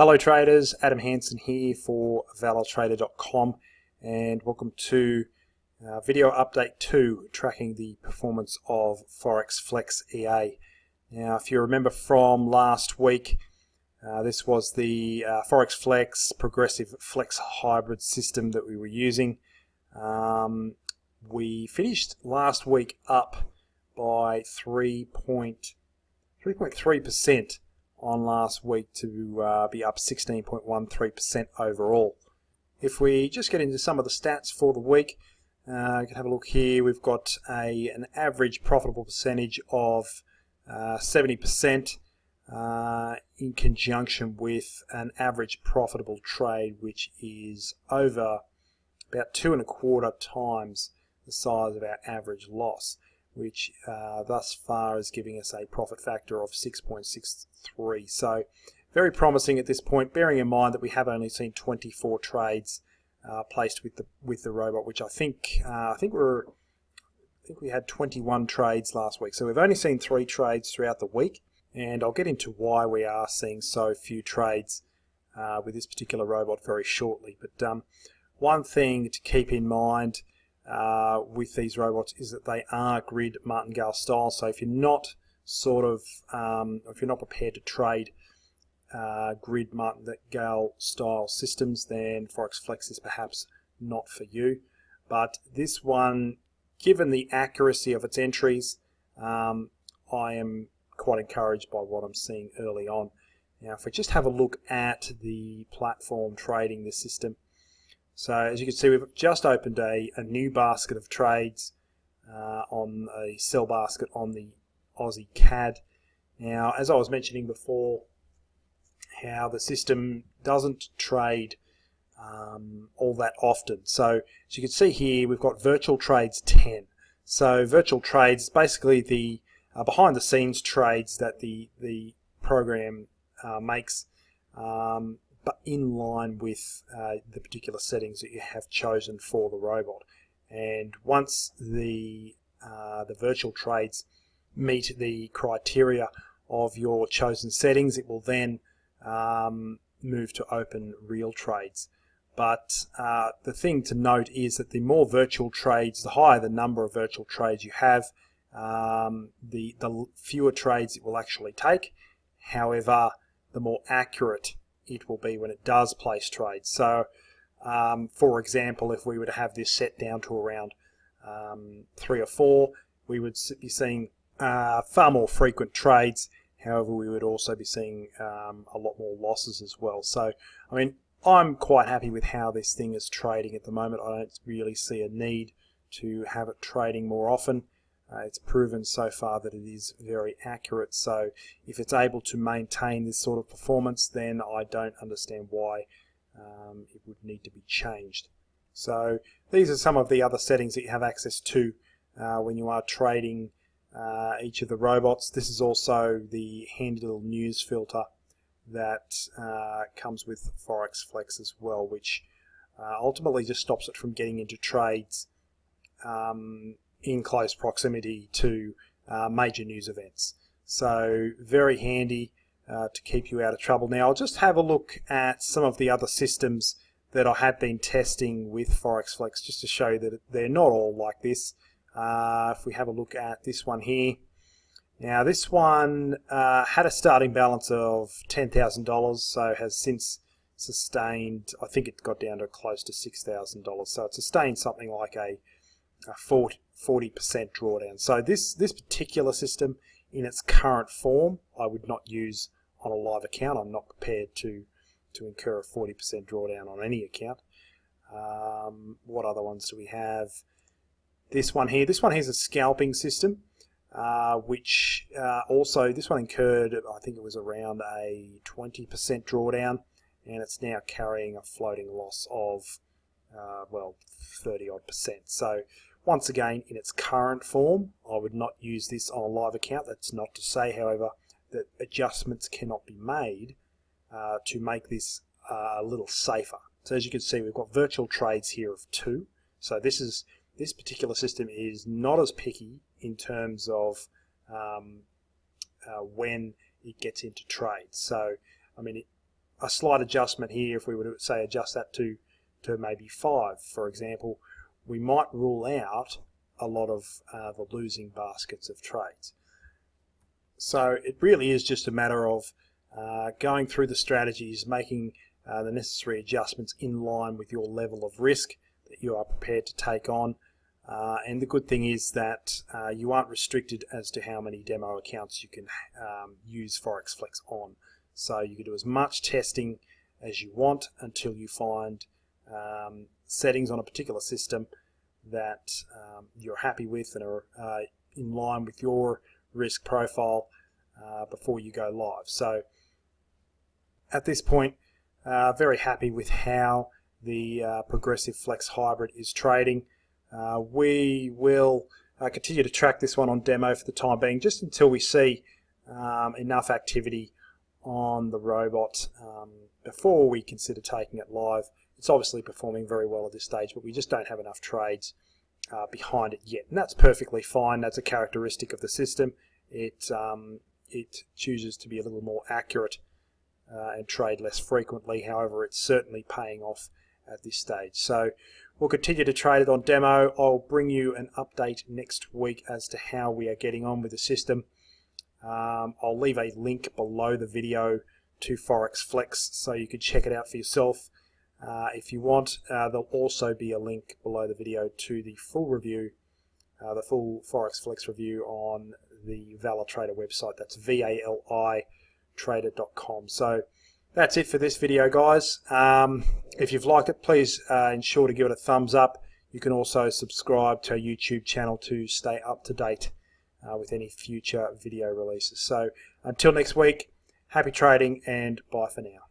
Hello traders, Adam Hansen here for ValorTrader.com and welcome to video update 2 tracking the performance of Forex Flex EA. Now if you remember from last week, this was the Forex Flex Progressive Flex Hybrid system that we were using. We finished last week up by 3.3% on last week to be up 16.13% overall. If we just get into some of the stats for the week, you can have a look here. We've got an average profitable percentage of 70% in conjunction with an average profitable trade which is over about 2.25 times the size of our average loss, which thus far is giving us a profit factor of 6.63. So very promising at this point, bearing in mind that we have only seen 24 trades placed with the robot, which I think we had 21 trades last week. So we've only seen 3 trades throughout the week, and I'll get into why we are seeing so few trades with this particular robot very shortly. But one thing to keep in mind with these robots is that they are grid martingale style. So if you're not if you're not prepared to trade grid martingale style systems, then Forex Flex is perhaps not for you. But this one, given the accuracy of its entries, I am quite encouraged by what I'm seeing early on. Now if we just have a look at the platform trading this system, so as you can see, we've just opened a new basket of trades on a sell basket on the Aussie CAD. Now, as I was mentioning before, how the system doesn't trade all that often. So as you can see here, we've got virtual trades 10. So virtual trades, basically the behind the scenes trades that the program makes, but in line with the particular settings that you have chosen for the robot. And once the virtual trades meet the criteria of your chosen settings, it will then move to open real trades. But the thing to note is that the more virtual trades, the higher the number of virtual trades you have, the fewer trades it will actually take. However, the more accurate it will be when it does place trades. So for example, if we were to have this set down to around 3 or 4, we would be seeing far more frequent trades. However, we would also be seeing a lot more losses as well. So I mean, I'm quite happy with how this thing is trading at the moment. I don't really see a need to have it trading more often. It's proven so far that it is very accurate, so if it's able to maintain this sort of performance, then I don't understand why it would need to be changed. So these are some of the other settings that you have access to when you are trading each of the robots. This is also the handy little news filter that comes with Forex Flex as well, which ultimately just stops it from getting into trades in close proximity to major news events. So very handy to keep you out of trouble. Now I'll just have a look at some of the other systems that I have been testing with Forex Flex, just to show you that they're not all like this. If we have a look at this one here, now this one had a starting balance of $10,000, so has since sustained, I think it got down to close to $6,000, so it sustained something like a 40% drawdown. So this particular system in its current form I would not use on a live account. I'm not prepared to incur a 40% drawdown on any account. What other ones do we have? This one here. This one has a scalping system, which also, this one incurred, I think it was around a 20% drawdown, and it's now carrying a floating loss of well, 30-odd%. So once again, in its current form, I would not use this on a live account. That's not to say, however, that adjustments cannot be made to make this a little safer. So as you can see, we've got virtual trades here of 2. So this particular system is not as picky in terms of when it gets into trades. So I mean, a slight adjustment here, if we were to say adjust that to maybe 5, for example, we might rule out a lot of the losing baskets of trades. So it really is just a matter of going through the strategies, making the necessary adjustments in line with your level of risk that you are prepared to take on. And the good thing is that you aren't restricted as to how many demo accounts you can use Forex Flex on. So you can do as much testing as you want until you find settings on a particular system that you're happy with and are in line with your risk profile before you go live. So at this point, very happy with how the Progressive Flex Hybrid is trading. We will continue to track this one on demo for the time being, just until we see enough activity on the robot before we consider taking it live. It's obviously performing very well at this stage, but we just don't have enough trades behind it yet, and that's perfectly fine. That's a characteristic of the system. It chooses to be a little more accurate and trade less frequently. However, it's certainly paying off at this stage. So we'll continue to trade it on demo. I'll bring you an update next week as to how we are getting on with the system. I'll leave a link below the video to Forex Flex so you can check it out for yourself if you want. There'll also be a link below the video to the full review, the full Forex Flex review on the ValiTrader website. That's VALITrader.com. So that's it for this video, guys. If you've liked it, please ensure to give it a thumbs up. You can also subscribe to our YouTube channel to stay up to date with any future video releases. So until next week, happy trading and bye for now.